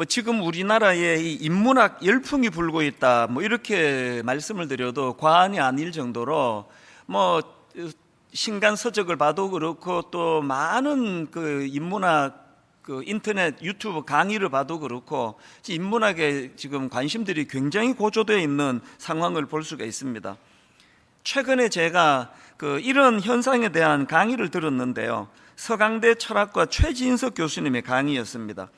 지금 우리나라에 이 인문학 열풍이 불고 있다, 이렇게 말씀을 드려도 과언이 아닐 정도로 신간 서적을 봐도 그렇고 또 많은 그 인문학 인터넷 유튜브 강의를 봐도 그렇고 인문학에 지금 관심들이 굉장히 고조되어 있는 상황을 볼 수가 있습니다. 최근에 제가 이런 현상에 대한 강의를 들었는데요, 서강대 철학과 최진석 교수님의 강의였습니다.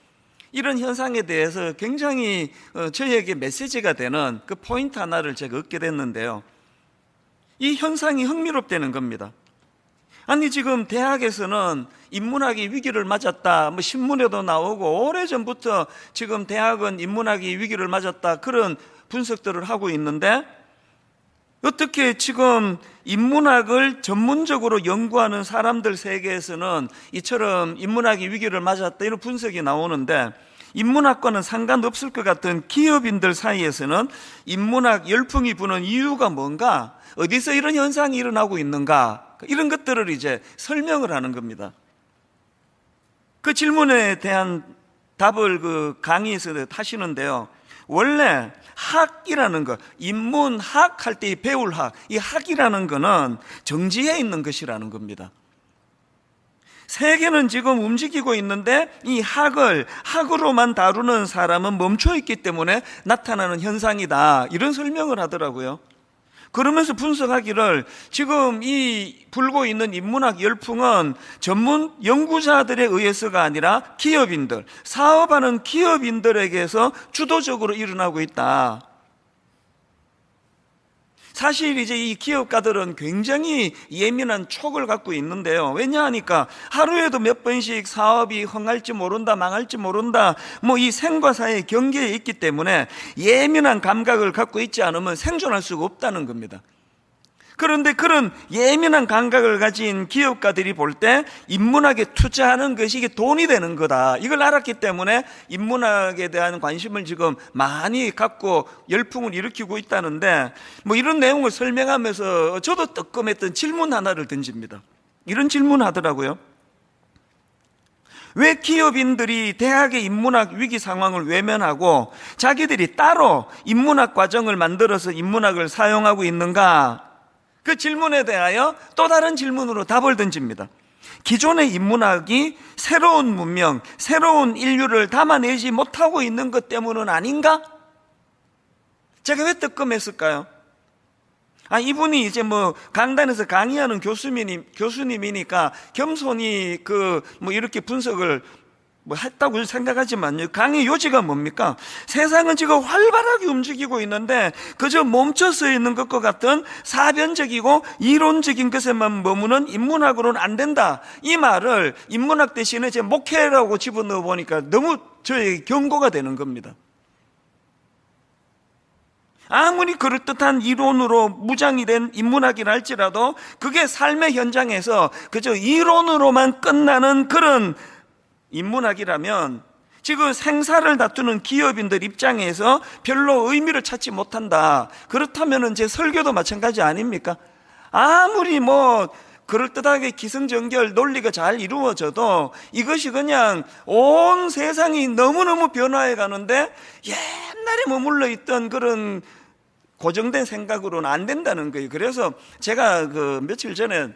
이런 현상에 대해서 굉장히 저에게 메시지가 되는 그 포인트 하나를 제가 얻게 됐는데요, 이 현상이 흥미롭다는 겁니다. 아니, 지금 대학에서는 인문학이 위기를 맞았다, 신문에도 나오고 오래전부터 지금 대학은 인문학이 위기를 맞았다, 그런 분석들을 하고 있는데, 어떻게 지금 인문학을 전문적으로 연구하는 사람들 세계에서는 이처럼 인문학이 위기를 맞았다, 이런 분석이 나오는데, 인문학과는 상관없을 것 같은 기업인들 사이에서는 인문학 열풍이 부는 이유가 뭔가, 어디서 이런 현상이 일어나고 있는가, 이런 것들을 이제 설명을 하는 겁니다. 그 질문에 대한 답을 강의에서 하시는데요, 원래 학이라는 것, 인문학 할 때 배울 학, 이 학이라는 거는 정지해 있는 것이라는 겁니다. 세계는 지금 움직이고 있는데 이 학을 학으로만 다루는 사람은 멈춰 있기 때문에 나타나는 현상이다, 이런 설명을 하더라고요. 그러면서 분석하기를, 지금 이 불고 있는 인문학 열풍은 전문 연구자들에 의해서가 아니라 기업인들, 사업하는 기업인들에게서 주도적으로 일어나고 있다. 사실 이제 이 기업가들은 굉장히 예민한 촉을 갖고 있는데요, 왜냐하니까 하루에도 몇 번씩 사업이 흥할지 모른다, 망할지 모른다, 이 생과 사의 경계에 있기 때문에 예민한 감각을 갖고 있지 않으면 생존할 수가 없다는 겁니다. 그런데 그런 예민한 감각을 가진 기업가들이 볼 때 인문학에 투자하는 것이 이게 돈이 되는 거다, 이걸 알았기 때문에 인문학에 대한 관심을 지금 많이 갖고 열풍을 일으키고 있다는데, 이런 내용을 설명하면서 저도 뜨끔했던 질문 하나를 던집니다. 이런 질문 하더라고요. 왜 기업인들이 대학의 인문학 위기 상황을 외면하고 자기들이 따로 인문학 과정을 만들어서 인문학을 사용하고 있는가? 그 질문에 대하여 또 다른 질문으로 답을 던집니다. 기존의 인문학이 새로운 문명, 새로운 인류를 담아내지 못하고 있는 것 때문은 아닌가? 제가 왜 뜨끔했을까요? 이분이 이제 강단에서 강의하는 교수님이니까 겸손히 이렇게 분석을 했다고 생각하지만요, 강의 요지가 뭡니까? 세상은 지금 활발하게 움직이고 있는데 그저 멈춰서 있는 것과 같은 사변적이고 이론적인 것에만 머무는 인문학으로는 안 된다, 이 말을 인문학 대신에 제 목회라고 집어넣어 보니까 너무 저에게 경고가 되는 겁니다. 아무리 그럴듯한 이론으로 무장이 된 인문학이라 할지라도 그게 삶의 현장에서 그저 이론으로만 끝나는 그런 인문학이라면 지금 생사를 다투는 기업인들 입장에서 별로 의미를 찾지 못한다. 그렇다면 제 설교도 마찬가지 아닙니까? 아무리 그럴듯하게 기승전결 논리가 잘 이루어져도 이것이 그냥 온 세상이 너무너무 변화해 가는데 옛날에 머물러 있던 그런 고정된 생각으로는 안 된다는 거예요. 그래서 제가 며칠 전에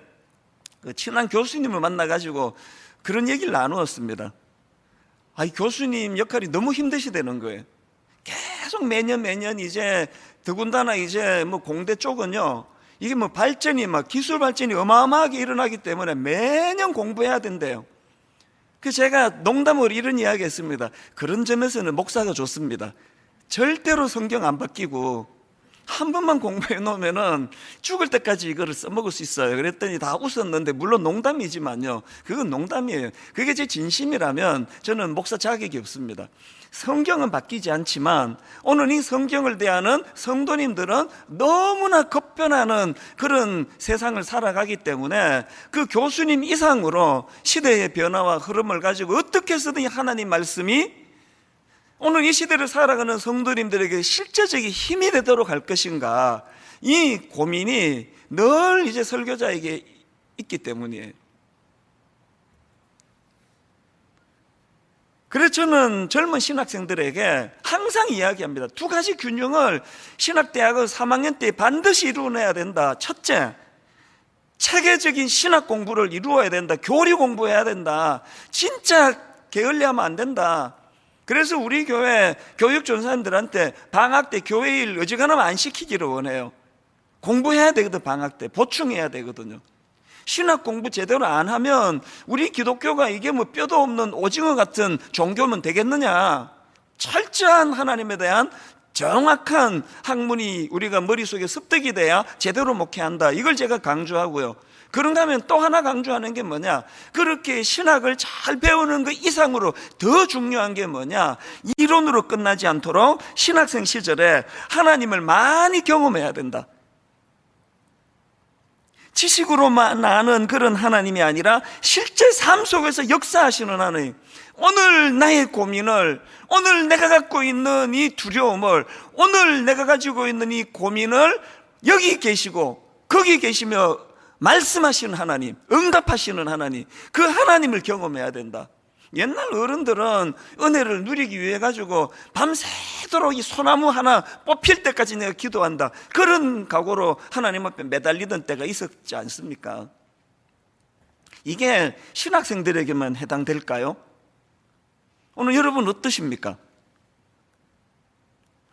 친한 교수님을 만나가지고 그런 얘기를 나누었습니다. 교수님 역할이 너무 힘드시다는 거예요. 계속 매년 이제 더군다나 이제 공대 쪽은요, 이게 발전이 기술 발전이 어마어마하게 일어나기 때문에 매년 공부해야 된대요. 그래서 제가 농담으로 이런 이야기 했습니다. 그런 점에서는 목사가 좋습니다. 절대로 성경 안 바뀌고 한 번만 공부해 놓으면은 죽을 때까지 이거를 써먹을 수 있어요. 그랬더니 다 웃었는데, 물론 농담이지만요, 그건 농담이에요. 그게 제 진심이라면 저는 목사 자격이 없습니다. 성경은 바뀌지 않지만 오늘 이 성경을 대하는 성도님들은 너무나 급변하는 그런 세상을 살아가기 때문에 그 교수님 이상으로 시대의 변화와 흐름을 가지고 어떻게 해서든 하나님 말씀이 오늘 이 시대를 살아가는 성도님들에게 실제적인 힘이 되도록 할 것인가, 이 고민이 늘 이제 설교자에게 있기 때문이에요. 그래서 저는 젊은 신학생들에게 항상 이야기합니다. 두 가지 균형을 신학대학을 3학년 때 반드시 이루어내야 된다. 첫째, 체계적인 신학 공부를 이루어야 된다. 교리 공부해야 된다. 진짜 게을리하면 안 된다. 그래서 우리 교회 교육 전사님들한테 방학 때 교회 일 어지간하면 안 시키기를 원해요. 공부해야 되거든. 방학 때 보충해야 되거든요. 신학 공부 제대로 안 하면 우리 기독교가 이게 뭐 뼈도 없는 오징어 같은 종교면 되겠느냐. 철저한 하나님에 대한 정확한 학문이 우리가 머릿속에 습득이 돼야 제대로 목회한다. 이걸 제가 강조하고요. 그런가 하면 또 하나 강조하는 게 뭐냐, 그렇게 신학을 잘 배우는 것 이상으로 더 중요한 게 뭐냐, 이론으로 끝나지 않도록 신학생 시절에 하나님을 많이 경험해야 된다. 지식으로만 아는 그런 하나님이 아니라 실제 삶 속에서 역사하시는 하나님. 오늘 나의 고민을, 오늘 내가 갖고 있는 이 두려움을, 오늘 내가 가지고 있는 이 고민을 여기 계시고 거기 계시며 말씀하시는 하나님, 응답하시는 하나님, 그 하나님을 경험해야 된다. 옛날 어른들은 은혜를 누리기 위해 가지고 밤새도록 이 소나무 하나 뽑힐 때까지 내가 기도한다, 그런 각오로 하나님 앞에 매달리던 때가 있었지 않습니까? 이게 신학생들에게만 해당될까요? 오늘 여러분 어떠십니까?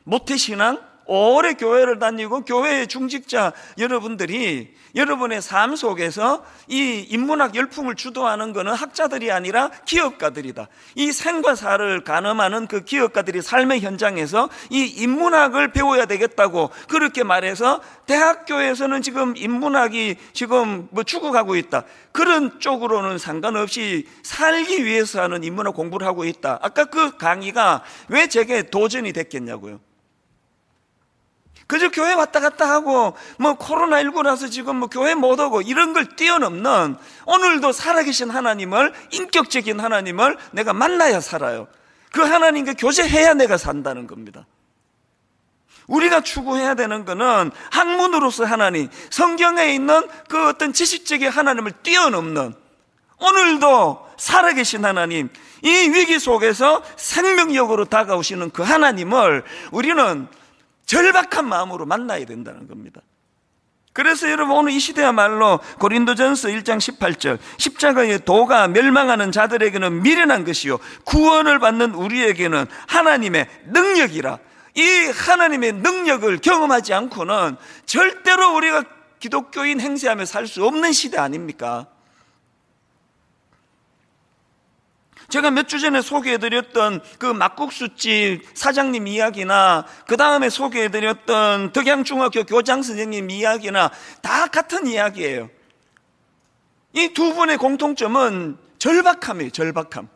모태신앙? 오래 교회를 다니고 교회의 중직자 여러분들이 여러분의 삶 속에서 이 인문학 열풍을 주도하는 것은 학자들이 아니라 기업가들이다. 이 생과 사를 가늠하는 그 기업가들이 삶의 현장에서 이 인문학을 배워야 되겠다고 그렇게 말해서 대학교에서는 지금 인문학이 지금 뭐 죽어가고 있다, 그런 쪽으로는 상관없이 살기 위해서 하는 인문학 공부를 하고 있다. 아까 그 강의가 왜 제게 도전이 됐겠냐고요. 그저 교회 왔다 갔다 하고 뭐 코로나19라서 지금 뭐 교회 못 오고 이런 걸 뛰어넘는, 오늘도 살아계신 하나님을, 인격적인 하나님을 내가 만나야 살아요. 그 하나님과 교제해야 내가 산다는 겁니다. 우리가 추구해야 되는 것은 학문으로서 하나님, 성경에 있는 그 어떤 지식적인 하나님을 뛰어넘는, 오늘도 살아계신 하나님, 이 위기 속에서 생명력으로 다가오시는 그 하나님을 우리는 절박한 마음으로 만나야 된다는 겁니다. 그래서 여러분 오늘 이 시대야말로 고린도전서 1장 18절, 십자가의 도가 멸망하는 자들에게는 미련한 것이요 구원을 받는 우리에게는 하나님의 능력이라. 이 하나님의 능력을 경험하지 않고는 절대로 우리가 기독교인 행세하며 살 수 없는 시대 아닙니까? 제가 몇 주 전에 소개해드렸던 그 막국수집 사장님 이야기나 그 다음에 소개해드렸던 덕양중학교 교장 선생님 이야기나 다 같은 이야기예요. 이 두 분의 공통점은 절박함이에요. 절박함.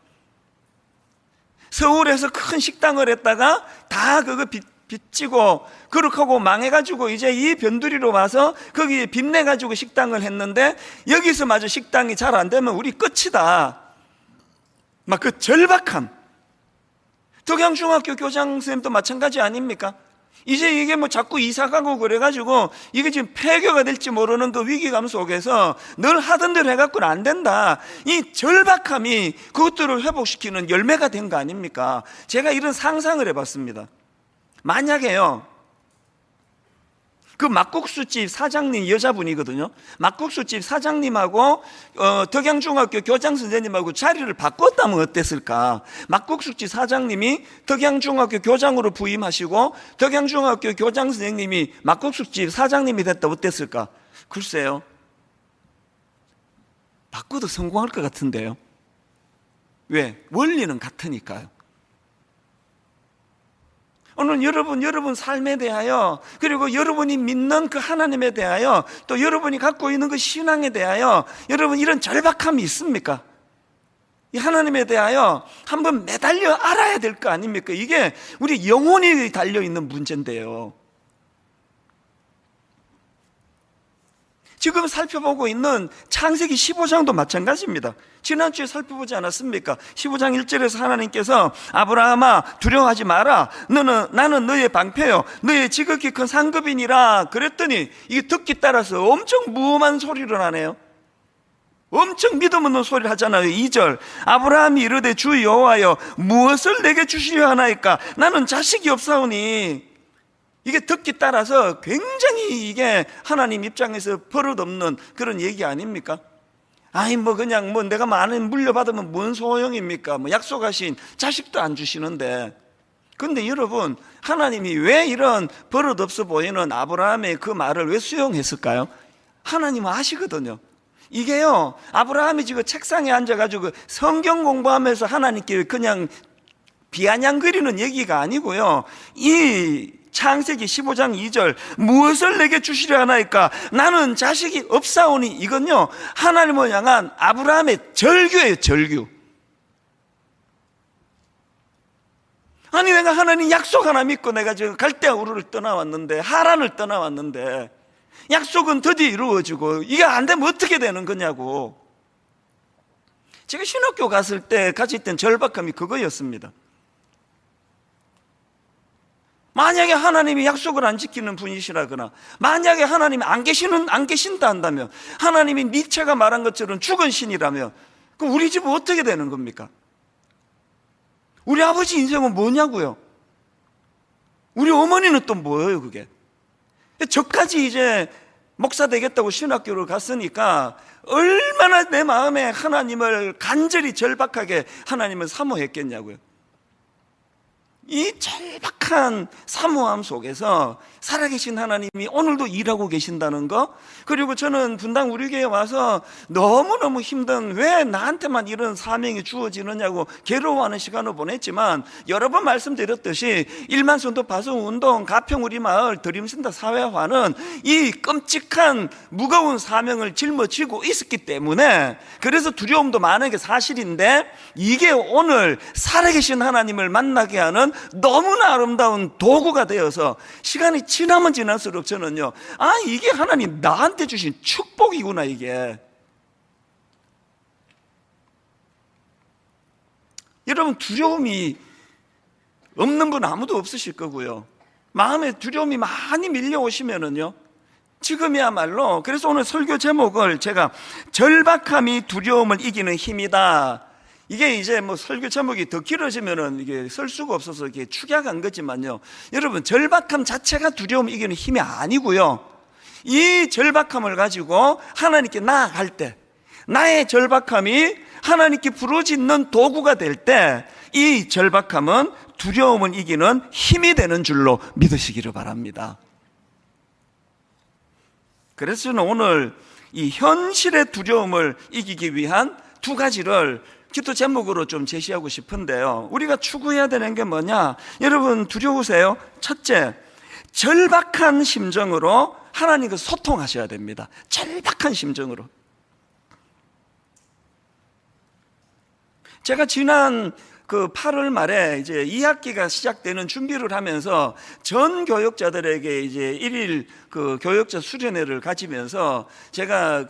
서울에서 큰 식당을 했다가 다 그거 빚지고 그렇게 하고 망해가지고 이제 이 변두리로 와서 거기에 빚내가지고 식당을 했는데 여기서 마저 식당이 잘 안 되면 우리 끝이다. 막 그 절박함. 덕양중학교 교장 선생님도 마찬가지 아닙니까? 이제 이게 뭐 자꾸 이사가고 그래가지고 이게 지금 폐교가 될지 모르는 그 위기감 속에서 늘 하던 대로 해갖고는 안 된다. 이 절박함이 그것들을 회복시키는 열매가 된 거 아닙니까? 제가 이런 상상을 해봤습니다. 만약에요, 그 막국수집 사장님 여자분이거든요. 막국수집 사장님하고 덕양중학교 교장 선생님하고 자리를 바꿨다면 어땠을까? 막국수집 사장님이 덕양중학교 교장으로 부임하시고 덕양중학교 교장 선생님이 막국수집 사장님이 됐다 어땠을까? 글쎄요, 바꿔도 성공할 것 같은데요. 왜? 원리는 같으니까요. 오늘 여러분 삶에 대하여, 그리고 여러분이 믿는 그 하나님에 대하여, 또 여러분이 갖고 있는 그 신앙에 대하여 여러분 이런 절박함이 있습니까? 이 하나님에 대하여 한번 매달려 알아야 될 거 아닙니까? 이게 우리 영혼이 달려있는 문제인데요. 지금 살펴보고 있는 창세기 15장도 마찬가지입니다. 지난주에 살펴보지 않았습니까? 15장 1절에서 하나님께서 아브라함아 두려워하지 마라, 나는 너의 방패요 너의 지극히 큰 상급이니라 그랬더니 이게 듣기 따라서 엄청 무엄한 소리를 하네요. 엄청 믿음 없는 소리를 하잖아요. 2절, 아브라함이 이르되 주 여호와여 무엇을 내게 주시려 하나이까? 나는 자식이 없사오니. 이게 듣기 따라서 굉장히 이게 하나님 입장에서 버릇없는 그런 얘기 아닙니까? 아니 뭐 그냥 뭐 내가 많은 물려받으면 뭔 소용입니까? 뭐 약속하신 자식도 안 주시는데. 근데 여러분, 하나님이 왜 이런 버릇없어 보이는 아브라함의 그 말을 왜 수용했을까요? 하나님은 아시거든요. 이게요, 아브라함이 지금 책상에 앉아가지고 성경 공부하면서 하나님께 그냥 비아냥거리는 얘기가 아니고요, 이 창세기 15장 2절 무엇을 내게 주시려 하나이까? 나는 자식이 없사오니. 이건요, 하나님을 향한 아브라함의 절규예요. 절규. 아니 내가 하나님 약속 하나 믿고 내가 지금 갈대아 우르를 떠나왔는데, 하란을 떠나왔는데 약속은 드디어 이루어지고 이게 안 되면 어떻게 되는 거냐고. 제가 신학교 갔을 때 가졌던 절박함이 그거였습니다. 만약에 하나님이 약속을 안 지키는 분이시라거나, 만약에 하나님이 안 계신다 한다면, 하나님이 니체가 말한 것처럼 죽은 신이라면, 그럼 우리 집은 어떻게 되는 겁니까? 우리 아버지 인생은 뭐냐고요? 우리 어머니는 또 뭐예요, 그게? 저까지 이제 목사 되겠다고 신학교를 갔으니까 얼마나 내 마음에 하나님을 간절히 절박하게 하나님을 사모했겠냐고요. 이 절박한 사모함 속에서 살아계신 하나님이 오늘도 일하고 계신다는 거, 그리고 저는 분당 우리 교회에 와서 너무너무 힘든, 왜 나한테만 이런 사명이 주어지느냐고 괴로워하는 시간을 보냈지만, 여러 번 말씀드렸듯이 일만선도 파송운동, 가평 우리 마을, 드림센터 사회화는 이 끔찍한 무거운 사명을 짊어지고 있었기 때문에, 그래서 두려움도 많은 게 사실인데, 이게 오늘 살아계신 하나님을 만나게 하는 너무나 아름다운 도구가 되어서 시간이 지나면 지날수록 저는요, 아 이게 하나님 나한테 주신 축복이구나. 이게 여러분, 두려움이 없는 분 아무도 없으실 거고요, 마음에 두려움이 많이 밀려오시면은요, 지금이야말로, 그래서 오늘 설교 제목을 제가 절박함이 두려움을 이기는 힘이다. 이게 이제 뭐 설교 제목이 더 길어지면은 이게 쓸 수가 없어서 이게 축약한 거지만요, 여러분, 절박함 자체가 두려움을 이기는 힘이 아니고요, 이 절박함을 가지고 하나님께 나아갈 때, 나의 절박함이 하나님께 부르짖는 도구가 될 때, 이 절박함은 두려움을 이기는 힘이 되는 줄로 믿으시기를 바랍니다. 그래서 저는 오늘 이 현실의 두려움을 이기기 위한 두 가지를 기도 제목으로 좀 제시하고 싶은데요, 우리가 추구해야 되는 게 뭐냐? 여러분, 두려우세요? 첫째, 절박한 심정으로 하나님과 소통하셔야 됩니다. 절박한 심정으로. 제가 지난 그 8월 말에 이제 2학기가 시작되는 준비를 하면서 전 교역자들에게 이제 1일 그 교역자 수련회를 가지면서 제가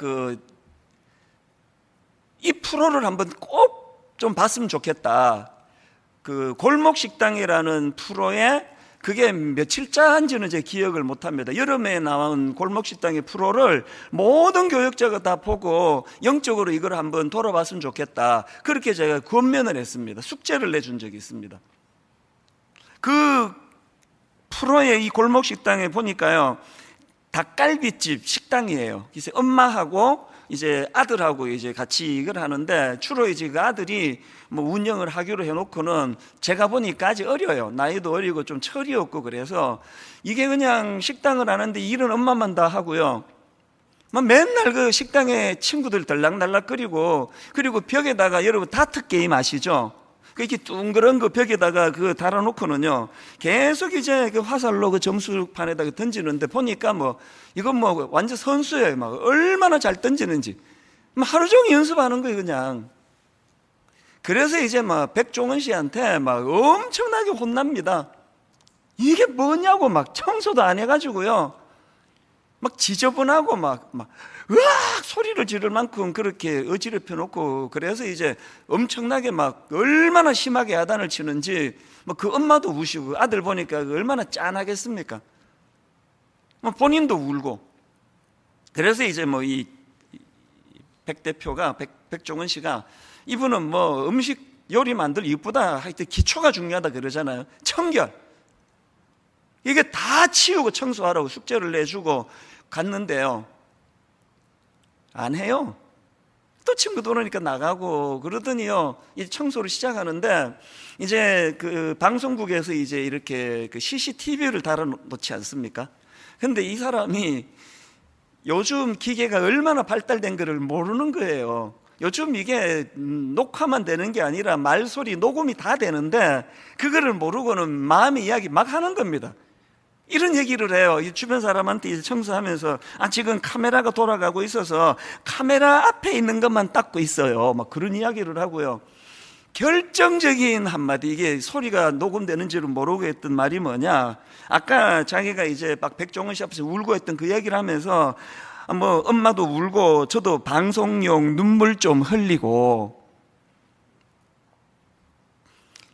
이 프로를 한번 꼭 좀 봤으면 좋겠다. 그 골목식당이라는 프로에, 그게 며칠자인지는 제 기억을 못합니다. 여름에 나온 골목식당의 프로를 모든 교역자가 다 보고 영적으로 이걸 한번 돌아봤으면 좋겠다. 그렇게 제가 권면을 했습니다. 숙제를 내준 적이 있습니다. 그 프로의 이 골목식당에 보니까요, 닭갈비집 식당이에요. 그래서 엄마하고 이제 아들하고 이제 같이 이걸 하는데, 주로 이제 그 아들이 뭐 운영을 하기로 해놓고는, 제가 보니까 아직 어려요. 나이도 어리고 좀 철이 없고, 그래서 이게 그냥 식당을 하는데 일은 엄마만 다 하고요, 막 맨날 그 식당에 친구들 들락날락거리고, 그리고 벽에다가, 여러분 다트 게임 아시죠? 이렇게 둥그런 그 벽에다가 그 달아놓고는요, 계속 이제 그 화살로 그 점수판에다가 던지는데, 보니까 뭐 이건 뭐 완전 선수예요. 막 얼마나 잘 던지는지 막 하루 종일 연습하는 거예요, 그냥. 그래서 이제 막 백종원 씨한테 막 엄청나게 혼납니다. 이게 뭐냐고, 막 청소도 안 해가지고요, 막 지저분하고 막 으악 소리를 지를 만큼 그렇게 어지럽혀 놓고, 그래서 이제 엄청나게 막 얼마나 심하게 야단을 치는지 뭐 그 엄마도 우시고, 아들 보니까 얼마나 짠하겠습니까? 뭐 본인도 울고. 그래서 이제 뭐 이 백 대표가 백종원 씨가 이분은 뭐 음식 요리 만들 이쁘다 하여튼 기초가 중요하다 그러잖아요. 청결 이게 다 치우고 청소하라고 숙제를 내주고 갔는데요, 안 해요. 또 친구들 오니까 나가고 그러더니요, 이제 청소를 시작하는데 이제 그 방송국에서 이제 이렇게 그 CCTV를 달아놓지 않습니까? 근데 이 사람이 요즘 기계가 얼마나 발달된 거를 모르는 거예요. 요즘 이게 녹화만 되는 게 아니라 말소리 녹음이 다 되는데 그거를 모르고는 마음의 이야기 막 하는 겁니다. 이런 얘기를 해요. 이 주변 사람한테 이제 청소하면서 지금 카메라가 돌아가고 있어서 카메라 앞에 있는 것만 닦고 있어요. 막 그런 이야기를 하고요. 결정적인 한마디, 이게 소리가 녹음되는지를 모르고 했던 말이 뭐냐, 아까 자기가 이제 막 백종원 씨 앞에서 울고 했던 그 얘기를 하면서 뭐 엄마도 울고 저도 방송용 눈물 좀 흘리고,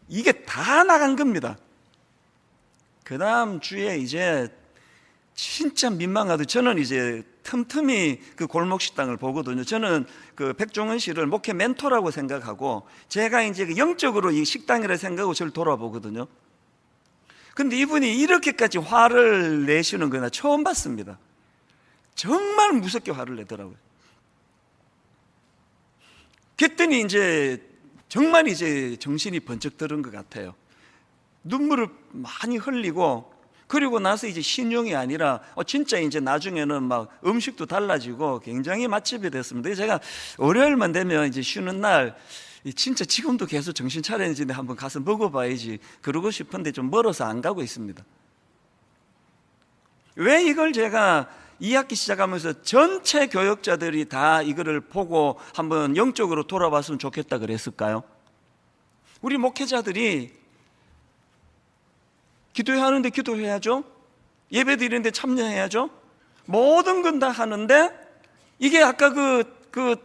이게 다 나간 겁니다. 그 다음 주에 이제 진짜 민망하듯 저는 이제 틈틈이 그 골목식당을 보거든요. 저는 그 백종원 씨를 목회 멘토라고 생각하고 제가 이제 영적으로 이 식당이라 생각하고 저를 돌아보거든요. 근데 이분이 이렇게까지 화를 내시는 거나 처음 봤습니다. 정말 무섭게 화를 내더라고요. 그랬더니 이제 정말 이제 정신이 번쩍 들은 것 같아요. 눈물을 많이 흘리고, 그리고 나서 이제 신용이 아니라 진짜 이제 나중에는 막 음식도 달라지고 굉장히 맛집이 됐습니다. 제가 월요일만 되면 이제 쉬는 날 진짜 지금도 계속 정신 차려야지 한번 가서 먹어봐야지 그러고 싶은데 좀 멀어서 안 가고 있습니다. 왜 이걸 제가 2학기 시작하면서 전체 교역자들이 다 이거를 보고 한번 영적으로 돌아봤으면 좋겠다 그랬을까요? 우리 목회자들이 기도해야 하는데 기도해야죠. 예배 드리는데 참여해야죠. 모든 건 다 하는데 이게 아까 그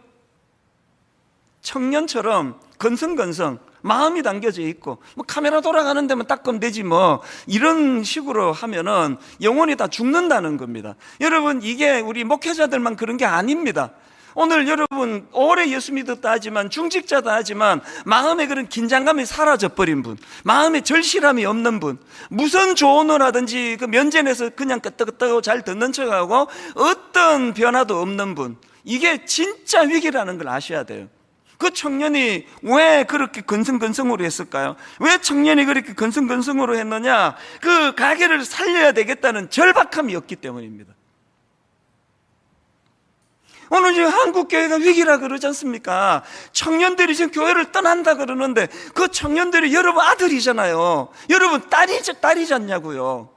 청년처럼 건성건성 마음이 담겨져 있고 뭐 카메라 돌아가는 데만 닦으면 되지 뭐 이런 식으로 하면은 영혼이 다 죽는다는 겁니다. 여러분, 이게 우리 목회자들만 그런 게 아닙니다. 오늘 여러분 오래 예수 믿었다 하지만 중직자다 하지만 마음에 그런 긴장감이 사라져버린 분, 마음에 절실함이 없는 분, 무슨 조언을 하든지 그 면전에서 그냥 끄떡끄떡하고 잘 듣는 척하고 어떤 변화도 없는 분, 이게 진짜 위기라는 걸 아셔야 돼요. 그 청년이 왜 그렇게 건성건성으로 했을까요? 왜 청년이 그렇게 건성건성으로 했느냐? 그 가게를 살려야 되겠다는 절박함이었기 때문입니다. 오늘 지금 한국교회가 위기라 그러지 않습니까? 청년들이 지금 교회를 떠난다 그러는데 그 청년들이 여러분 아들이잖아요. 여러분 딸이지 않냐고요.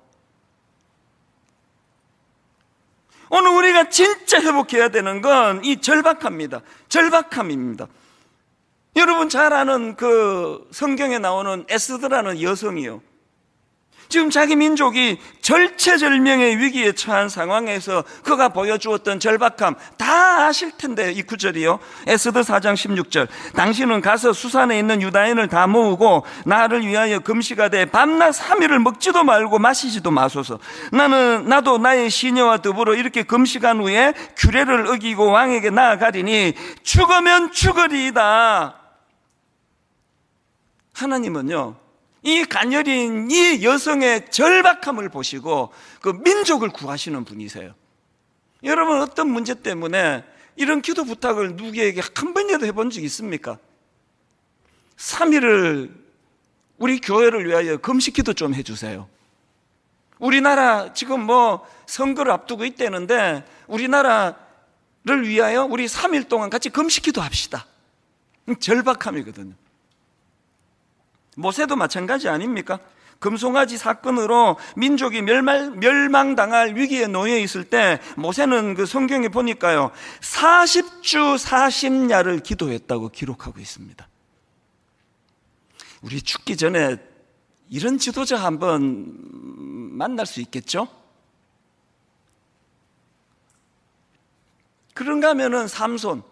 오늘 우리가 진짜 회복해야 되는 건 이 절박함입니다. 여러분 잘 아는 그 성경에 나오는 에스더라는 여성이요, 지금 자기 민족이 절체절명의 위기에 처한 상황에서 그가 보여주었던 절박함 다 아실 텐데, 이 구절이요, 에스더 4장 16절. 당신은 가서 수산에 있는 유다인을 다 모으고 나를 위하여 금식하되 밤낮 3일을 먹지도 말고 마시지도 마소서. 나도 나의 시녀와 더불어 이렇게 금식한 후에 규례를 어기고 왕에게 나아가리니 죽으면 죽으리이다. 하나님은요, 이 가녀린 이 여성의 절박함을 보시고 그 민족을 구하시는 분이세요. 여러분, 어떤 문제 때문에 이런 기도 부탁을 누구에게 한 번이라도 해본 적 있습니까? 3일을 우리 교회를 위하여 금식 기도 좀 해주세요. 우리나라 지금 뭐 선거를 앞두고 있다는데 우리나라를 위하여 우리 3일 동안 같이 금식 기도 합시다. 절박함이거든요. 모세도 마찬가지 아닙니까? 금송아지 사건으로 민족이 멸망당할 위기에 놓여 있을 때 모세는 그 성경에 보니까요 40주 40야를 기도했다고 기록하고 있습니다. 우리 죽기 전에 이런 지도자 한번 만날 수 있겠죠? 그런가 하면은 삼손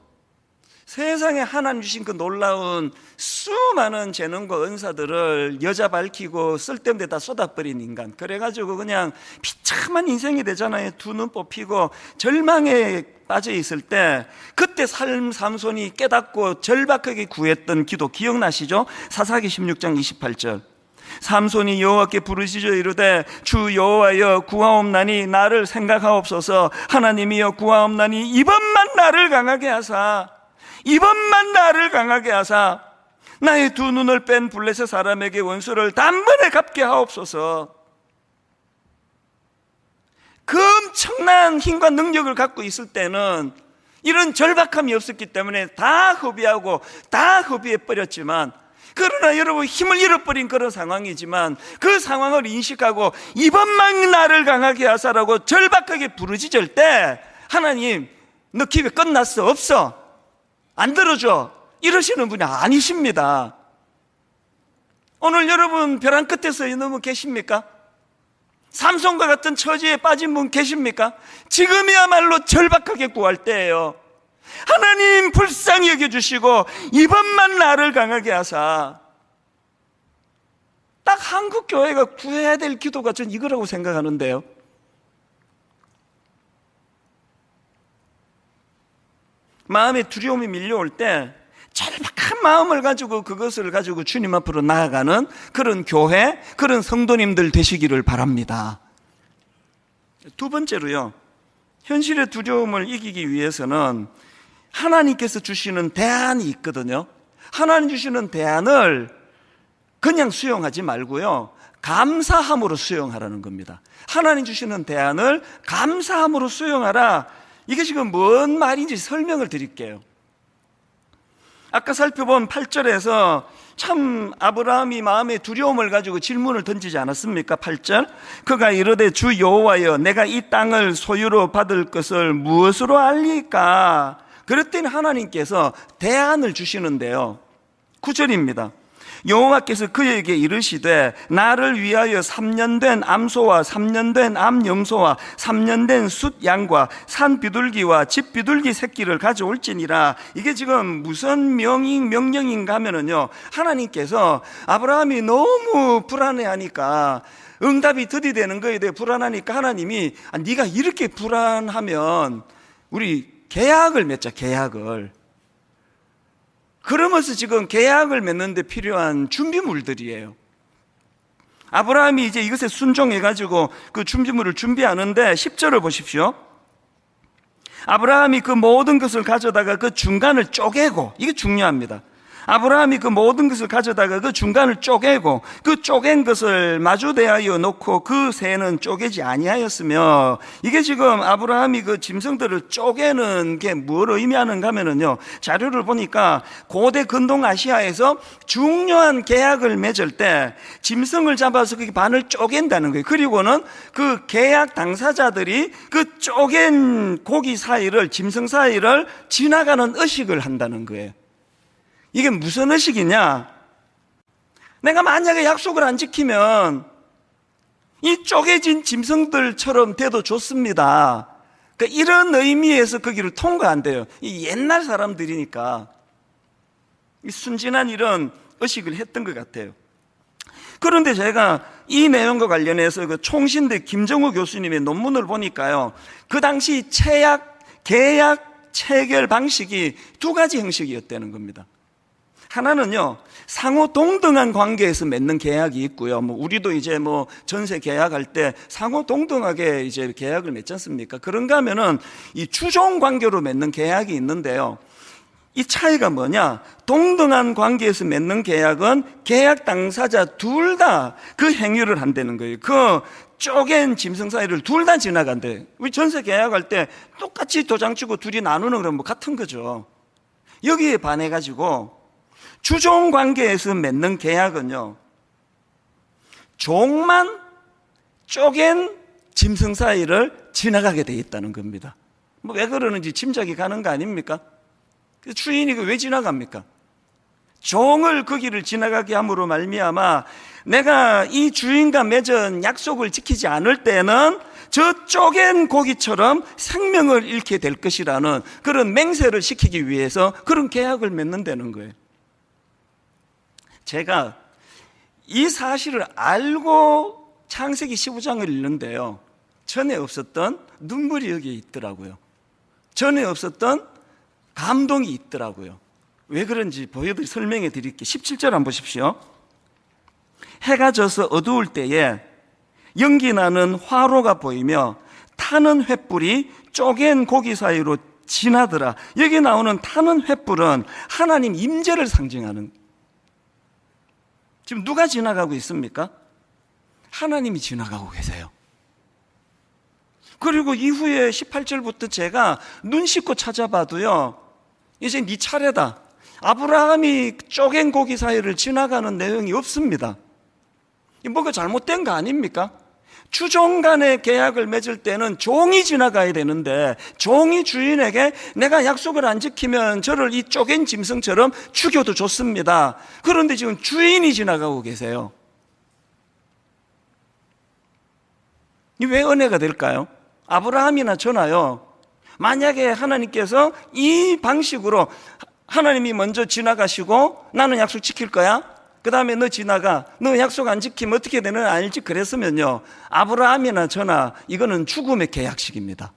세상에 하나님 주신 그 놀라운 수많은 재능과 은사들을 여자 밝히고 쓸데없는 데다 쏟아버린 인간, 그래가지고 그냥 비참한 인생이 되잖아요. 두 눈 뽑히고 절망에 빠져 있을 때, 그때 삼손이 깨닫고 절박하게 구했던 기도 기억나시죠? 사사기 16장 28절. 삼손이 여호와께 부르짖어 이르되 주 여호와여 구하옵나니 나를 생각하옵소서. 하나님이여 구하옵나니 이번만 나를 강하게 하사, 이번만 나를 강하게 하사 나의 두 눈을 뺀 블레셋 사람에게 원수를 단번에 갚게 하옵소서. 그 엄청난 힘과 능력을 갖고 있을 때는 이런 절박함이 없었기 때문에 다 허비하고 다 허비해 버렸지만, 그러나 여러분 힘을 잃어버린 그런 상황이지만 그 상황을 인식하고 이번만 나를 강하게 하사라고 절박하게 부르짖을 때, 하나님 너 기회 끝났어, 없어, 안 들어줘, 이러시는 분이 아니십니다. 오늘 여러분 벼랑 끝에서 있는 분 계십니까? 삼손과 같은 처지에 빠진 분 계십니까? 지금이야말로 절박하게 구할 때예요. 하나님 불쌍히 여겨주시고 이번만 나를 강하게 하사. 딱 한국 교회가 구해야 될 기도가 전 이거라고 생각하는데요. 마음에 두려움이 밀려올 때 절박한 마음을 가지고 그것을 가지고 주님 앞으로 나아가는 그런 교회, 그런 성도님들 되시기를 바랍니다. 두 번째로요, 현실의 두려움을 이기기 위해서는 하나님께서 주시는 대안이 있거든요. 하나님 주시는 대안을 그냥 수용하지 말고요, 감사함으로 수용하라는 겁니다. 하나님 주시는 대안을 감사함으로 수용하라. 이게 지금 뭔 말인지 설명을 드릴게요. 아까 살펴본 8절에서 참 아브라함이 마음의 두려움을 가지고 질문을 던지지 않았습니까? 8절, 그가 이르되 주 여호와여 내가 이 땅을 소유로 받을 것을 무엇으로 알리까? 그랬더니 하나님께서 대안을 주시는데요, 9절입니다. 여호와께서 그에게 이르시되 나를 위하여 3년 된 암소와 3년 된 암염소와 3년 된 숫양과 산 비둘기와 집 비둘기 새끼를 가져올지니라. 이게 지금 무슨 명령인가 하면은요, 하나님께서 아브라함이 너무 불안해하니까, 응답이 들이대는 거에 대해 불안하니까 하나님이 네가 이렇게 불안하면 우리 계약을 맺자, 계약을. 그러면서 지금 계약을 맺는 데 필요한 준비물들이에요. 아브라함이 이제 이것에 순종해가지고 그 준비물을 준비하는데 10절을 보십시오. 아브라함이 그 모든 것을 가져다가 그 중간을 쪼개고, 이게 중요합니다. 아브라함이 그 모든 것을 가져다가 그 중간을 쪼개고 그 쪼갠 것을 마주대하여 놓고 그 새는 쪼개지 아니하였으며, 이게 지금 아브라함이 그 짐승들을 쪼개는 게 뭘 의미하는가 하면은요, 자료를 보니까 고대 근동 아시아에서 중요한 계약을 맺을 때 짐승을 잡아서 그 반을 쪼갠다는 거예요. 그리고는 그 계약 당사자들이 그 쪼갠 고기 사이를, 짐승 사이를 지나가는 의식을 한다는 거예요. 이게 무슨 의식이냐? 내가 만약에 약속을 안 지키면 이 쪼개진 짐승들처럼 돼도 좋습니다. 그러니까 이런 의미에서 거기를 통과한대요. 이 옛날 사람들이니까 이 순진한 이런 의식을 했던 것 같아요. 그런데 제가 이 내용과 관련해서 그 총신대 김정우 교수님의 논문을 보니까요, 그 당시 계약 체결 방식이 두 가지 형식이었다는 겁니다. 하나는요, 상호 동등한 관계에서 맺는 계약이 있고요. 우리도 이제 전세 계약할 때 상호 동등하게 이제 계약을 맺지 않습니까? 그런가 하면은 이 주종 관계로 맺는 계약이 있는데요. 이 차이가 뭐냐? 동등한 관계에서 맺는 계약은 계약 당사자 둘 다 그 행위를 한다는 거예요. 그 쪼갠 짐승 사이를 둘 다 지나간대요. 우리 전세 계약할 때 똑같이 도장 찍고 둘이 나누는 거랑 같은 거죠. 여기에 반해가지고 주종 관계에서 맺는 계약은요, 종만 쪼갠 짐승 사이를 지나가게 돼 있다는 겁니다. 왜 그러는지 짐작이 가는 거 아닙니까? 주인이 왜 지나갑니까? 종을 그 길을 지나가게 함으로 말미암아 내가 이 주인과 맺은 약속을 지키지 않을 때는 저 쪼갠 고기처럼 생명을 잃게 될 것이라는 그런 맹세를 시키기 위해서 그런 계약을 맺는다는 거예요. 제가 이 사실을 알고 창세기 15장을 읽는데요, 전에 없었던 눈물이 여기에 있더라고요. 전에 없었던 감동이 있더라고요. 왜 그런지 설명해 드릴게요. 17절 한번 보십시오. 해가 져서 어두울 때에 연기 나는 화로가 보이며 타는 횃불이 쪼갠 고기 사이로 지나더라. 여기 나오는 타는 횃불은 하나님 임재를 상징하는, 지금 누가 지나가고 있습니까? 하나님이 지나가고 계세요. 그리고 이후에 18절부터 제가 눈 씻고 찾아봐도요, 이제 네 차례다, 아브라함이 쪼갠 고기 사이를 지나가는 내용이 없습니다. 뭔가 잘못된 거 아닙니까? 주종 간의 계약을 맺을 때는 종이 지나가야 되는데, 종이 주인에게 내가 약속을 안 지키면 저를 이 쪼갠 짐승처럼 죽여도 좋습니다. 그런데 지금 주인이 지나가고 계세요. 이 왜 은혜가 될까요? 아브라함이나 저나요, 만약에 하나님께서 이 방식으로 하나님이 먼저 지나가시고 나는 약속 지킬 거야, 그 다음에 너 지나가, 너 약속 안 지키면 어떻게 되는 알지, 그랬으면요, 아브라함이나 저나 이거는 죽음의 계약식입니다.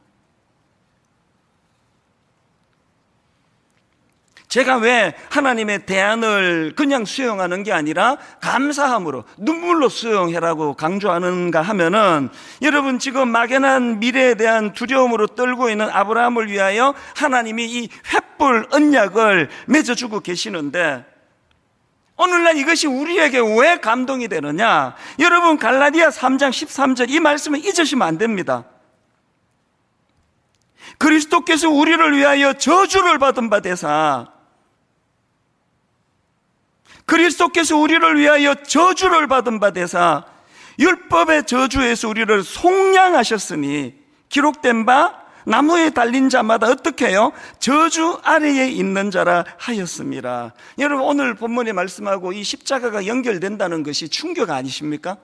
제가 왜 하나님의 대안을 그냥 수용하는 게 아니라 감사함으로 눈물로 수용해라고 강조하는가 하면은, 여러분 지금 막연한 미래에 대한 두려움으로 떨고 있는 아브라함을 위하여 하나님이 이 횃불 언약을 맺어주고 계시는데, 오늘날 이것이 우리에게 왜 감동이 되느냐? 여러분 갈라디아 3장 13절 이 말씀을 잊으시면 안 됩니다. 그리스도께서 우리를 위하여 저주를 받은 바 되사, 그리스도께서 우리를 위하여 저주를 받은 바 되사 율법의 저주에서 우리를 속량하셨으니, 기록된 바 나무에 달린 자마다 어떻게 해요? 저주 아래에 있는 자라 하였습니다. 여러분 오늘 본문의 말씀하고 이 십자가가 연결된다는 것이 충격 아니십니까?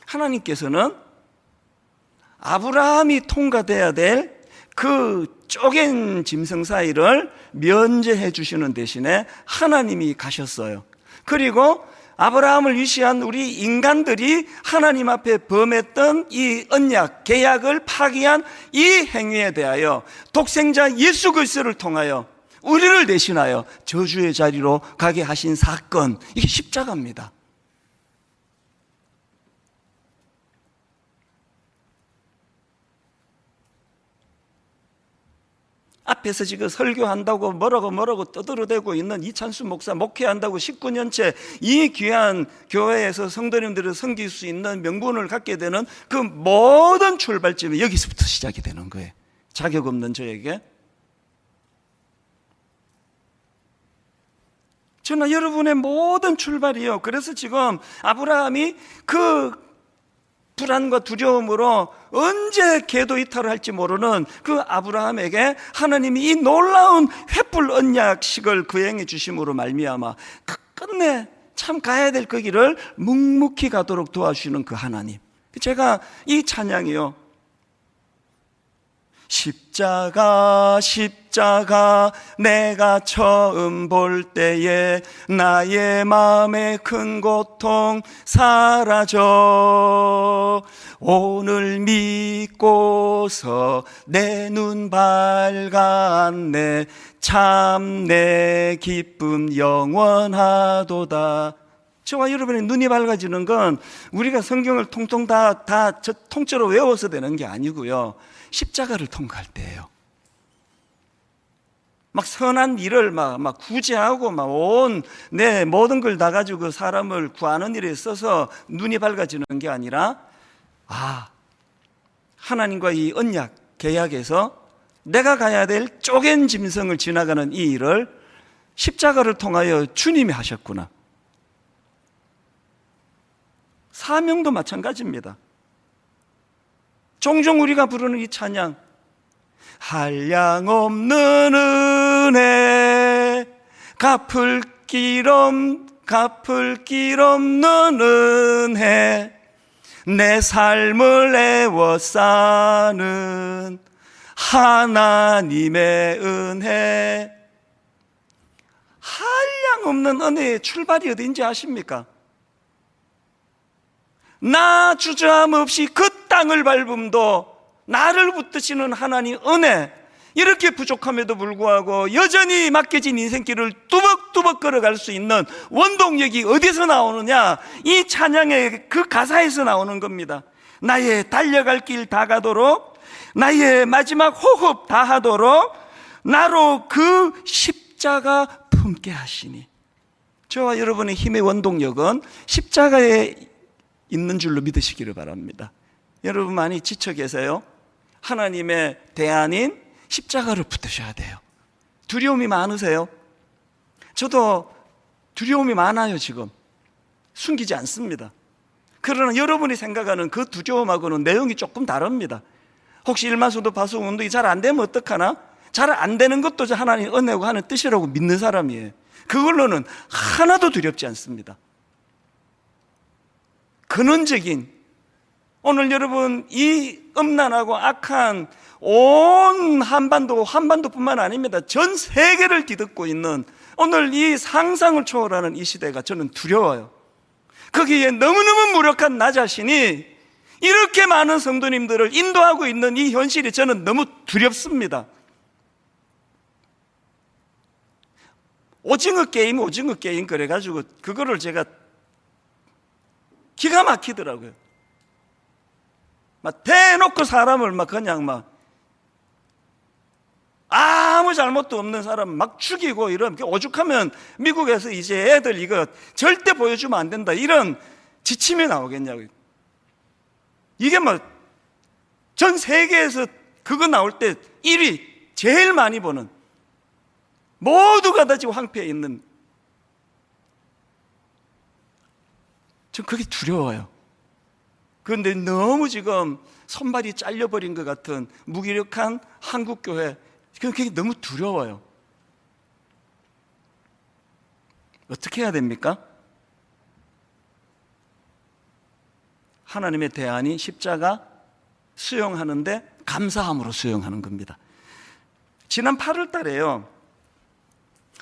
하나님께서는 아브라함이 통과돼야 될 그 쪼갠 짐승 사이를 면제해 주시는 대신에 하나님이 가셨어요. 그리고 아브라함을 위시한 우리 인간들이 하나님 앞에 범했던 이 언약, 계약을 파기한 이 행위에 대하여 독생자 예수 그리스도를 통하여 우리를 대신하여 저주의 자리로 가게 하신 사건, 이게 십자가입니다. 앞에서 지금 설교한다고 뭐라고 떠들어대고 있는 이찬수 목사, 목회한다고 19년째 이 귀한 교회에서 성도님들을 섬길 수 있는 명분을 갖게 되는 그 모든 출발점이 여기서부터 시작이 되는 거예요. 자격 없는 저에게. 저는 여러분의 모든 출발이요, 그래서 지금 아브라함이 그 불안과 두려움으로 언제 궤도 이탈을 할지 모르는 그 아브라함에게 하나님이 이 놀라운 횃불 언약식을 거행해 주심으로 말미암아 끝내 참 가야 될 그 길을 묵묵히 가도록 도와주시는 그 하나님. 제가 이 찬양이요, 십자가 십자가 내가 처음 볼 때에 나의 마음의 큰 고통 사라져, 오늘 믿고서 내 눈 밝았네, 참 내 기쁨 영원하도다. 저와 여러분의 눈이 밝아지는 건 우리가 성경을 통통 다 통째로 외워서 되는 게 아니고요, 십자가를 통과할 때예요. 막 선한 일을 막 구제하고 막 온 내 모든 걸 다 가지고 그 사람을 구하는 일에 있어서 눈이 밝아지는 게 아니라, 하나님과 이 언약 계약에서 내가 가야 될 쪼갠 짐승을 지나가는 이 일을 십자가를 통하여 주님이 하셨구나. 사명도 마찬가지입니다. 종종 우리가 부르는 이 찬양, 한량없는 은혜, 갚을 길 없는 은혜, 내 삶을 애워싸는 하나님의 은혜. 한량없는 은혜의 출발이 어딘지 아십니까? 나 주저함 없이 그 땅을 밟음도 나를 붙드시는 하나님 은혜. 이렇게 부족함에도 불구하고 여전히 맡겨진 인생길을 뚜벅뚜벅 걸어갈 수 있는 원동력이 어디서 나오느냐? 이 찬양의 그 가사에서 나오는 겁니다. 나의 달려갈 길 다 가도록, 나의 마지막 호흡 다 하도록 나로 그 십자가 품게 하시니. 저와 여러분의 힘의 원동력은 십자가에 있는 줄로 믿으시기를 바랍니다. 여러분 많이 지쳐 계세요? 하나님의 대안인 십자가를 붙드셔야 돼요. 두려움이 많으세요? 저도 두려움이 많아요. 지금 숨기지 않습니다. 그러나 여러분이 생각하는 그 두려움하고는 내용이 조금 다릅니다. 혹시 일만수도 파송 운동이 잘 안 되면 어떡하나? 잘 안 되는 것도 하나님 은혜고 하는 뜻이라고 믿는 사람이에요. 그걸로는 하나도 두렵지 않습니다. 근원적인, 오늘 여러분 이 음란하고 악한 온 한반도뿐만 아닙니다. 전 세계를 뒤덮고 있는 오늘 이 상상을 초월하는 이 시대가 저는 두려워요. 거기에 너무너무 무력한 나 자신이 이렇게 많은 성도님들을 인도하고 있는 이 현실이 저는 너무 두렵습니다. 오징어 게임 그래가지고 그거를 제가 기가 막히더라고요. 막 대놓고 사람을 막 그냥 막 아무 잘못도 없는 사람 막 죽이고 이런, 오죽하면 미국에서 이제 애들 이거 절대 보여주면 안 된다 이런 지침이 나오겠냐고요. 이게 뭐 전 세계에서 그거 나올 때 1위 제일 많이 보는, 모두가 다 지금 황폐해 있는, 전 그게 두려워요. 그런데 너무 지금 손발이 잘려버린 것 같은 무기력한 한국교회, 그게 너무 두려워요. 어떻게 해야 됩니까? 하나님의 대안이 십자가 수용하는데 감사함으로 수용하는 겁니다. 지난 8월 달에요,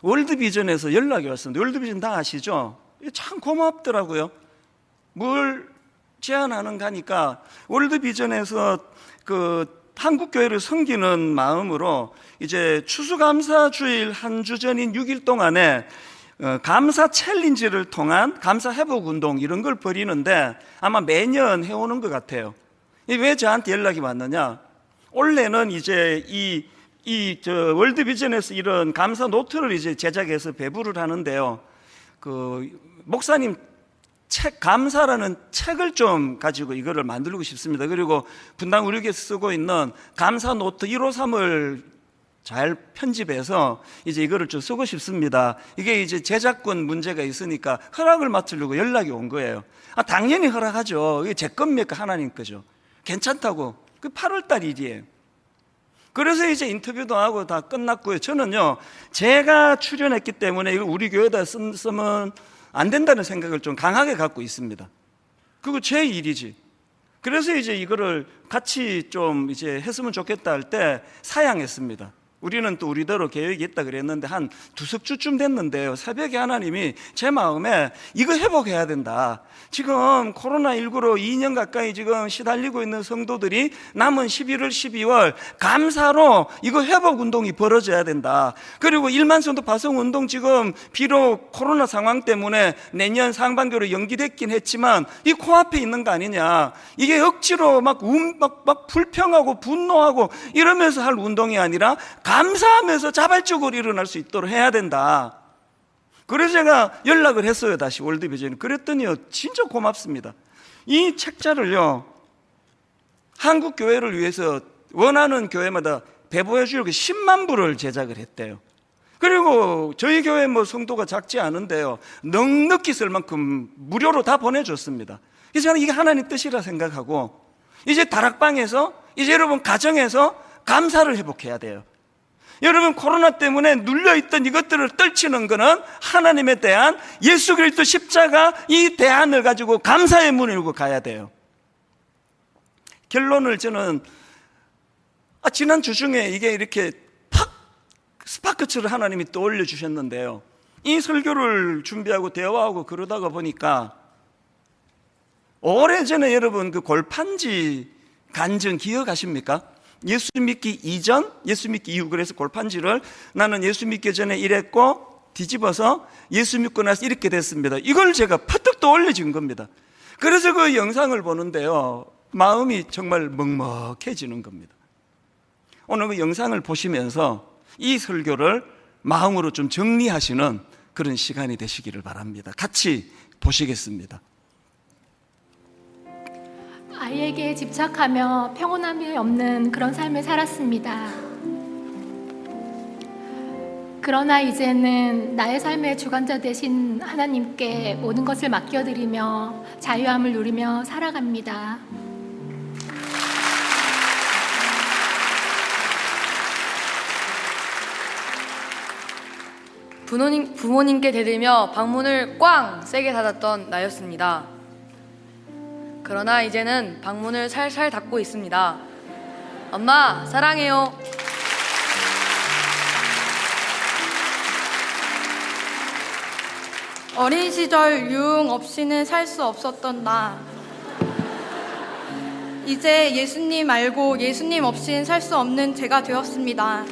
월드비전에서 연락이 왔습니다. 월드비전 다 아시죠? 참 고맙더라고요. 뭘 제안하는가 하니까 월드비전에서 그 한국교회를 섬기는 마음으로 이제 추수감사주일 한 주 전인 6일 동안에 감사 챌린지를 통한 감사 회복 운동 이런 걸 벌이는데 아마 매년 해오는 것 같아요. 왜 저한테 연락이 왔느냐? 원래는 이제 월드비전에서 이런 감사 노트를 이제 제작해서 배부를 하는데요. 그 목사님 책, 감사라는 책을 좀 가지고 이거를 만들고 싶습니다. 그리고 분당 우리교회에서 쓰고 있는 감사 노트 153을 잘 편집해서 이제 이거를 좀 쓰고 싶습니다. 이게 이제 제작권 문제가 있으니까 허락을 맡으려고 연락이 온 거예요. 당연히 허락하죠. 이게 제 겁니까? 하나님 거죠. 괜찮다고. 그 8월 달 일이에요. 그래서 이제 인터뷰도 하고 다 끝났고요. 저는요, 제가 출연했기 때문에 이거 우리 교회에다 쓰면 안 된다는 생각을 좀 강하게 갖고 있습니다. 그거 제 일이지. 그래서 이제 이거를 같이 좀 이제 했으면 좋겠다 할 때 사양했습니다. 우리는 또 우리대로 계획이 있다 그랬는데 한 두석 주쯤 됐는데요, 새벽에 하나님이 제 마음에 이거 회복해야 된다. 지금 코로나19로 2년 가까이 지금 시달리고 있는 성도들이 남은 11월, 12월 감사로 이거 회복 운동이 벌어져야 된다. 그리고 1만 성도 파송 운동 지금 비록 코로나 상황 때문에 내년 상반기로 연기됐긴 했지만 이 코앞에 있는 거 아니냐. 이게 억지로 막 불평하고 분노하고 이러면서 할 운동이 아니라 감사하면서 자발적으로 일어날 수 있도록 해야 된다. 그래서 제가 연락을 했어요, 다시 월드비전에. 그랬더니요, 진짜 고맙습니다. 이 책자를요, 한국 교회를 위해서 원하는 교회마다 배부해 주려고 10만 부를 제작을 했대요. 그리고 저희 교회 뭐 성도가 작지 않은데요, 넉넉히 쓸 만큼 무료로 다 보내줬습니다. 그래서 저는 이게 하나님 뜻이라 생각하고, 이제 다락방에서, 이제 여러분 가정에서 감사를 회복해야 돼요. 여러분 코로나 때문에 눌려있던 이것들을 떨치는 것은 하나님에 대한 예수 그리스도 십자가 이 대안을 가지고 감사의 문을 열고 가야 돼요. 결론을 저는 지난 주 중에 이게 이렇게 팍 스파크처럼 하나님이 떠올려 주셨는데요. 이 설교를 준비하고 대화하고 그러다가 보니까 오래전에 여러분 그 골판지 간증 기억하십니까? 예수 믿기 이전, 예수 믿기 이후. 그래서 골판지를 나는 예수 믿기 전에 이랬고 뒤집어서 예수 믿고 나서 이렇게 됐습니다. 이걸 제가 퍼뜩 떠올려진 겁니다. 그래서 그 영상을 보는데요, 마음이 정말 먹먹해지는 겁니다. 오늘 그 영상을 보시면서 이 설교를 마음으로 좀 정리하시는 그런 시간이 되시기를 바랍니다. 같이 보시겠습니다. 아이에게 집착하며 평온함이 없는 그런 삶을 살았습니다. 그러나 이제는 나의 삶의 주관자 되신 하나님께 모든 것을 맡겨드리며 자유함을 누리며 살아갑니다. 부모님께 대들며 방문을 꽝 세게 닫았던 나였습니다. 그러나 이제는 방문을 살살 닫고 있습니다. 엄마, 사랑해요. 어린 시절 유흥 없이는 살 수 없었던 나. 이제 예수님 알고 예수님 없이는 살 수 없는 제가 되었습니다.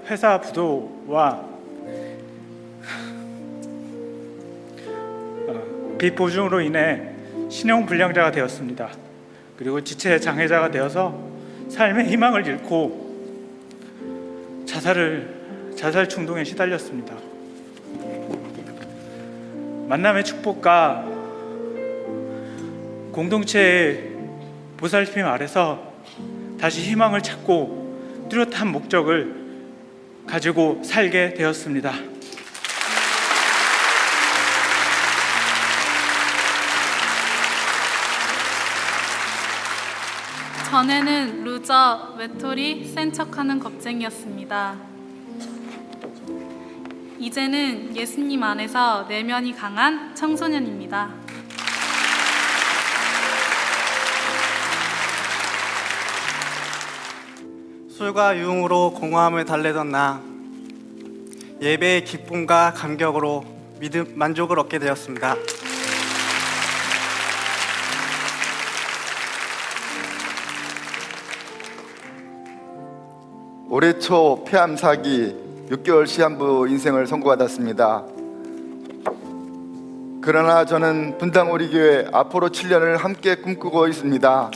회사 부도와 빚 보증으로 인해 신용 불량자가 되었습니다. 그리고 지체 장애자가 되어서 삶의 희망을 잃고 자살 충동에 시달렸습니다. 만남의 축복과 공동체의 보살핌 아래서 다시 희망을 찾고 뚜렷한 목적을 가지고 살게 되었습니다. 전에는 루저, 외톨이, 센 척하는 겁쟁이였습니다. 이제는 예수님 안에서 내면이 강한 청소년입니다. 술과 유흥으로 공허함을 달래던 나, 예배의 기쁨과 감격으로 만족을 얻게 되었습니다. 올해 초 폐암 사기 6개월 시한부 인생을 선고받았습니다. 그러나 저는 분당 우리 교회 앞으로 7년을 함께 꿈꾸고 있습니다.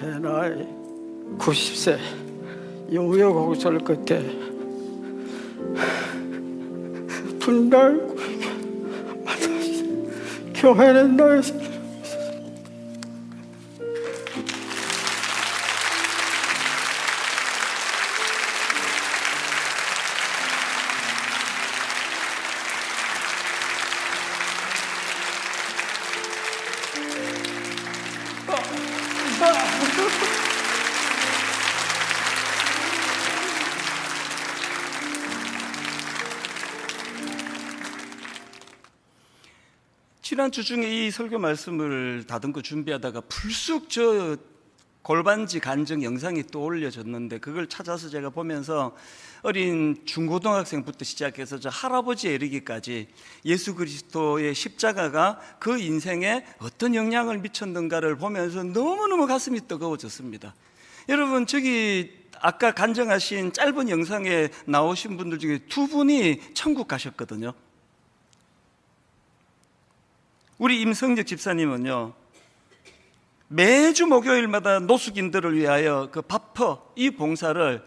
제 나이 90세 이 우여곡절 끝에 분별 교회는 나의 지난주 중에 이 설교 말씀을 다듬고 준비하다가 불쑥 저 골반지 간증 영상이 또 올려졌는데 그걸 찾아서 제가 보면서 어린 중고등학생부터 시작해서 저 할아버지에 이르기까지 예수 그리스도의 십자가가 그 인생에 어떤 영향을 미쳤는가를 보면서 너무너무 가슴이 뜨거워졌습니다. 여러분, 저기 아까 간증하신 짧은 영상에 나오신 분들 중에 두 분이 천국 가셨거든요. 우리 임성적 집사님은요, 매주 목요일마다 노숙인들을 위하여 그 바퍼 이 봉사를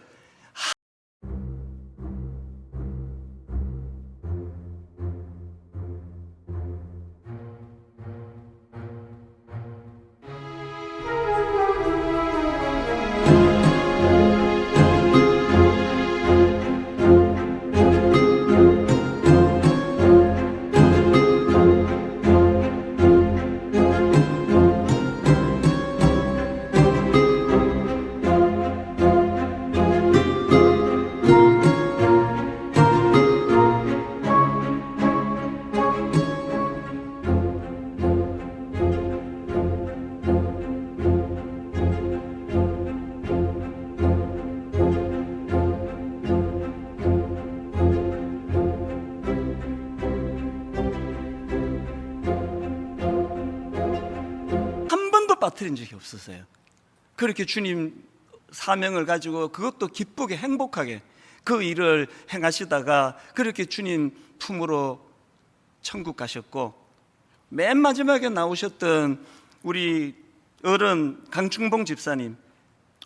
빠뜨린 적이 없었어요. 그렇게 주님 사명을 가지고 그것도 기쁘게 행복하게 그 일을 행하시다가 그렇게 주님 품으로 천국 가셨고, 맨 마지막에 나오셨던 우리 어른 강충봉 집사님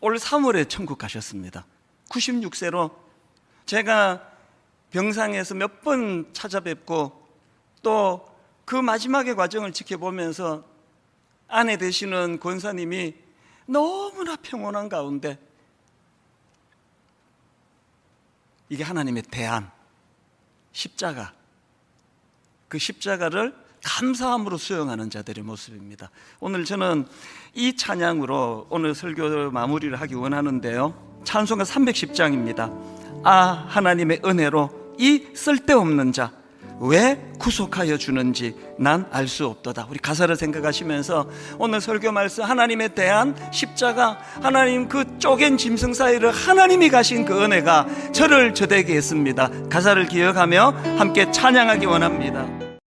올 3월에 천국 가셨습니다. 96세로 제가 병상에서 몇 번 찾아뵙고 또 그 마지막의 과정을 지켜보면서 아내 되시는 권사님이 너무나 평온한 가운데 이게 하나님의 대안, 십자가, 그 십자가를 감사함으로 수용하는 자들의 모습입니다. 오늘 저는 이 찬양으로 오늘 설교 마무리를 하기 원하는데요, 찬송가 310장입니다. 아, 하나님의 은혜로 이 쓸데없는 자 왜 구속하여 주는지 난 알 수 없도다. 우리 가사를 생각하시면서 오늘 설교 말씀, 하나님의 대안, 십자가, 하나님 그 쪼갠 짐승 사이를 하나님이 가신 그 은혜가 저를 저되게 했습니다. 가사를 기억하며 함께 찬양하기 원합니다.